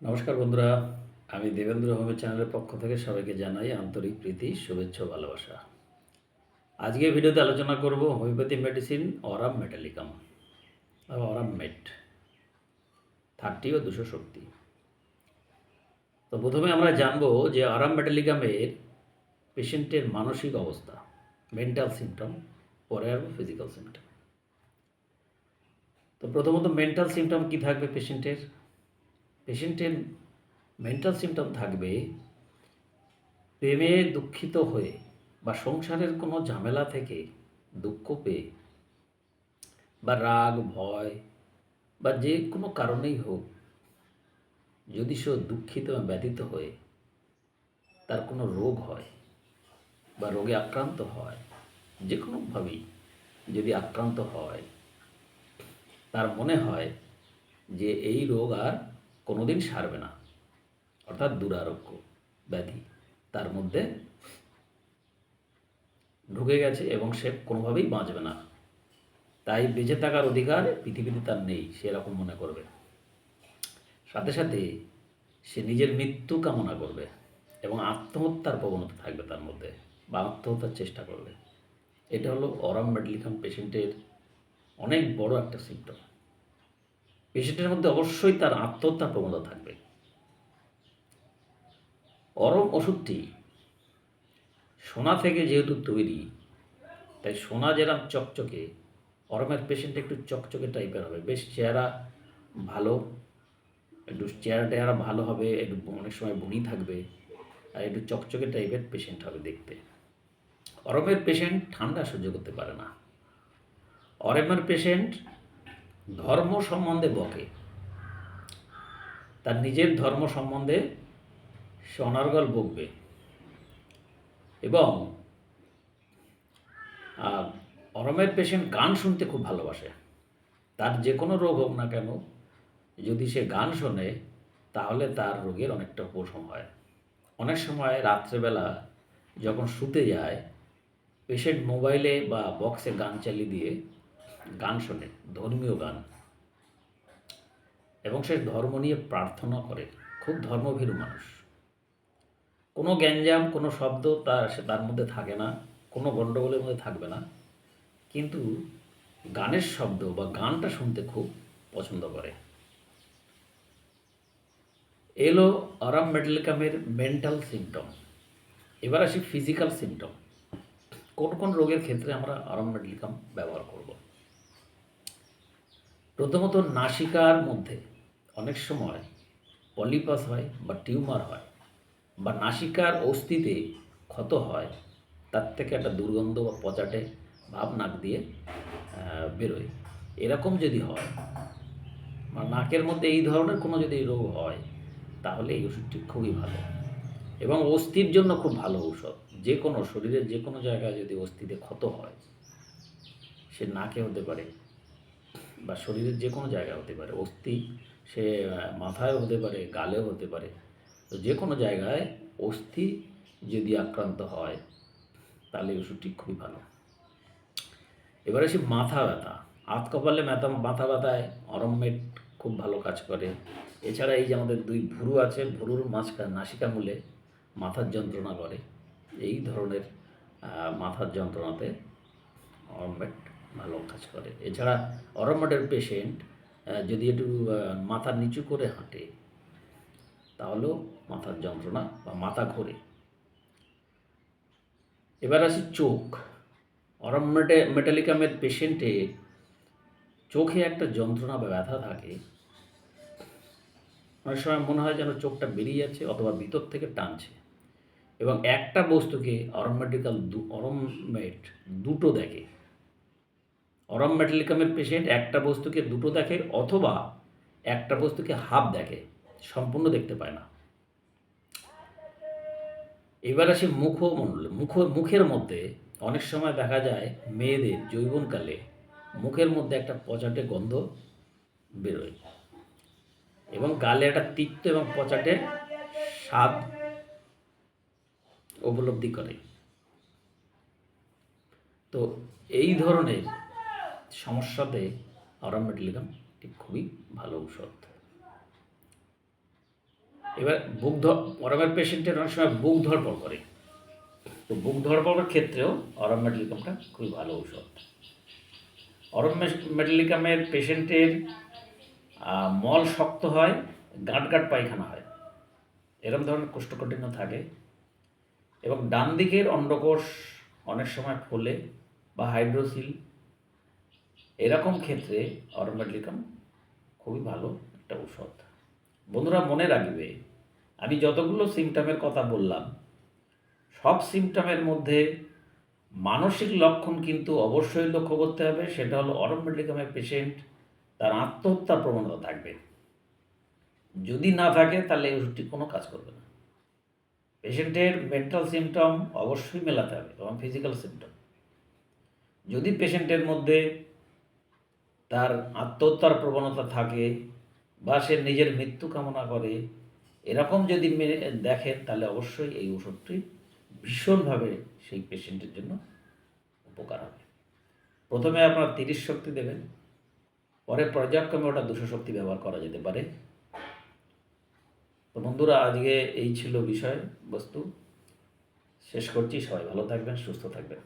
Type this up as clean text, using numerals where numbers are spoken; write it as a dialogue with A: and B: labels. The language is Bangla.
A: নমস্কার বন্ধুরা, আমি দেবেন্দ্র হোমের চ্যানেলের পক্ষ থেকে সবাইকে জানাই আন্তরিক প্রীতি, শুভেচ্ছা ও ভালোবাসা। আজকের ভিডিওতে আলোচনা করব হোমিওপ্যাথি মেডিসিন অরাম মেটালিকাম বা অরাম মেট 30 ও 200 শক্তি। তো প্রথমে আমরা জানব যে অরাম মেটালিকামের পেশেন্টের মানসিক অবস্থা, মেন্টাল সিমটম, পরে আসবো ফিজিক্যাল সিমটম। তো প্রথমত মেন্টাল সিমটম কী থাকবে পেশেন্টের? পেশেন্টের মেন্টাল সিমটম থাকবে প্রেমে দুঃখিত হয়ে বা সংসারের কোনো ঝামেলা থেকে দুঃখ পেয়ে বা রাগ, ভয় বা যে কোনো কারণেই হোক, যদি সে দুঃখিত এবং ব্যথিত হয়ে তার কোনো রোগ হয় বা রোগে আক্রান্ত হয়, যে কোনোভাবেই যদি আক্রান্ত হয়, তার মনে হয় যে এই রোগ আর কোনোদিন সারবে না, অর্থাৎ দুরারোগ্য ব্যাধি তার মধ্যে ঢুকে গেছে এবং সে কোনোভাবেই বাঁচবে না, তাই বেঁচে থাকার অধিকার পৃথিবীতে তার নেই, সে এরকম মনে করবে। সাথে সাথে সে নিজের মৃত্যু কামনা করবে এবং আত্মহত্যার প্রবণতা থাকবে তার মধ্যে, বা আত্মহত্যার চেষ্টা করবে। এটা হলো অরাম মেডলিকাম পেশেন্টের অনেক বড় একটা সিমটম। পেশেন্টের মধ্যে অবশ্যই তার আত্মহত্যার প্রবণতা থাকবে। অরম ওষুধটি সোনা থেকে যেহেতু তৈরি, তাই সোনা যেরকম চকচকে, অরমের পেশেন্ট একটু চকচকে টাইপের হবে, বেশ চেহারা ভালো, একটু চেহারা ভালো হবে, একটু অনেক সময় বনি থাকবে, আর একটু চকচকে টাইপের পেশেন্ট হবে দেখতে। অরমের পেশেন্ট ঠান্ডা সহ্য করতে পারে না। অরমের পেশেন্ট ধর্ম সম্বন্ধে বকে, তার নিজের ধর্ম সম্বন্ধে সে অনর্গল বকবে এবং অরমের পেশেন্ট গান শুনতে খুব ভালোবাসে। তার যে কোনো রোগ হোক না কেন, যদি সে গান শোনে তাহলে তার রোগের অনেকটা উপশম হয়। অনেক সময় রাত্রেবেলা যখন শুতে যায়, পেশেন্ট মোবাইলে বা বক্সে গান চালিয়ে দিয়ে গান শোনে, ধর্মীয় গান, এবং সে ধর্ম নিয়ে প্রার্থনা করে। খুব ধর্মভীরু মানুষ। কোনো গ্যাঞ্জাম, কোনো শব্দ তার মধ্যে থাকে না, কোনো গণ্ডগোলের মধ্যে থাকবে না, কিন্তু গানের শব্দ বা গানটা শুনতে খুব পছন্দ করে। এলো অরাম মেডেলিকামের মেন্টাল সিমটম। এবার আসি ফিজিক্যাল সিমটম। কোন কোন রোগের ক্ষেত্রে আমরা অরাম মেডেলিকাম ব্যবহার করব? প্রথমত নাসিকার মধ্যে অনেক সময় পলিপাস হয় বা টিউমার হয়, বা নাসিকার অস্থিতে ক্ষত হয়, তার থেকে একটা দুর্গন্ধ বা পচাটে ভাব নাক দিয়ে বেরোয়। এরকম যদি হয় বা নাকের মধ্যে এই ধরনের কোনো যদি রোগ হয়, তাহলে এই ওষুধটি খুবই ভালো এবং অস্থির জন্য খুব ভালো ঔষধ। যে কোনো শরীরের যে কোনো জায়গায় যদি অস্থিতে ক্ষত হয়, সে নাকে হতে পারে বা শরীরের যে কোনো জায়গায় হতে পারে, অস্থি সে মাথায়ও হতে পারে, গালেও হতে পারে, তো যে কোনো জায়গায় অস্থি যদি আক্রান্ত হয়, তাহলে এই ওষুধটি খুবই ভালো। এবার আসি মাথা ব্যথা, হাত কপালে মাথা ব্যথায় অরমেট খুব ভালো কাজ করে। এছাড়া এই যে আমাদের দুই ভুরু আছে, ভুরুর মাঝখানে নাসিকা মূলে মাথার যন্ত্রণা করে, এই ধরনের মাথার যন্ত্রণাতে অরমেট ভালো কাজ করে। এছাড়া অরমেটের পেশেন্ট যদি একটু মাথা নিচু করে হাঁটে, তাহলেও মাথার যন্ত্রণা বা মাথা ঘোরে। এবার আসি চোখ। অরম মেটালিকামের পেশেন্টে চোখে একটা যন্ত্রণা বা ব্যথা থাকে, অনেক সময় মনে হয় যেন চোখটা বেরিয়ে যাচ্ছে অথবা ভিতর থেকে টানছে, এবং একটা বস্তুকে অরমেট দুটো দেখে। অরম মেটালিকামের পেশেন্ট একটা বস্তুকে দুটো দেখে অথবা একটা বস্তুকে হাফ দেখে, সম্পূর্ণ দেখতে পায় না। এবার আসি মুখের মধ্যে অনেক সময় দেখা যায় মেয়েদের যৌবনকালে মুখের মধ্যে একটা পচাটে গন্ধ বেরোয় এবং গালে একটা তিক্ত এবং পচাটে স্বাদ উপলব্ধি করে। তো এই ধরনের সমস্যাতে অরম মেটালিকাম খুবই ভালো ঔষধ। এবার অরমের পেশেন্টের অনেক সময় বুক ধড়ফড় করে, তো বুক ধড়ফড়ের ক্ষেত্রেও অরম মেটালিকামটা খুবই ভালো ঔষধ। অরম মেটালিকামের পেশেন্টের মল শক্ত হয়, গাঁট গাঁট পায়খানা হয়, এরকম ধরনের কোষ্ঠকাঠিন্য থাকে, এবং ডান দিকের অন্ডকোষ অনেক সময় ফোলে বা হাইড্রোসিল, এরকম ক্ষেত্রে অরম মেটালিকাম খুবই ভালো একটা ঔষধ। বন্ধুরা মনে রাখবে, আমি যতগুলো সিমটমের কথা বললাম, সব সিমটমের মধ্যে মানসিক লক্ষণ কিন্তু অবশ্যই লক্ষ্য করতে হবে। সেটা হলো অরম মেটালিকামের পেশেন্ট তার আত্মহত্যার প্রবণতা থাকবে। যদি না থাকে তাহলে এই ওষুধটি কোনো কাজ করবে না। পেশেন্টের মেন্টাল সিমটম অবশ্যই মেলাতে হবে এবং ফিজিক্যাল সিমটম। যদি পেশেন্টের মধ্যে তার আত্মহত্যার প্রবণতা থাকে বা সে নিজের মৃত্যু কামনা করে, এরকম যদি দেখেন, তাহলে অবশ্যই এই ওষুধটি ভীষণভাবে সেই পেশেন্টের জন্য উপকার হবে। প্রথমে আপনার 30 শক্তি দেবেন, পরে পর্যায়ক্রমে ওটা 200 শক্তি ব্যবহার করা যেতে পারে। তো বন্ধুরা, আজকে এই ছিল বিষয়বস্তু। শেষ করছি। সবাই ভালো থাকবেন, সুস্থ থাকবেন।